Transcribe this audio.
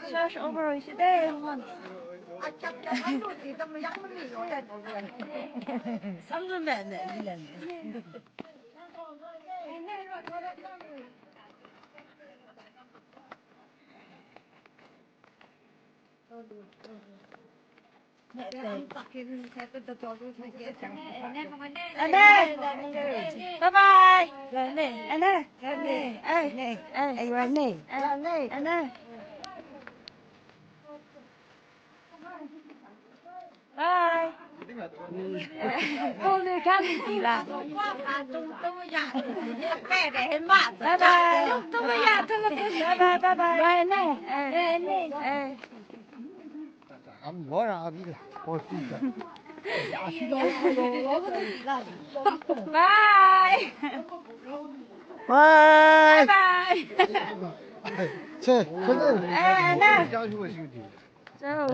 Slash over is there one. Samsung man này. Bye bye. Anna. Hey, Anna. Bye. Cô đi khám gì là? Bye bye. Bye bye. Bye nè. 뭐라 이거 멋지다. Bye. 와. Bye. 제 저는 Anna. 자주 오시고. 저,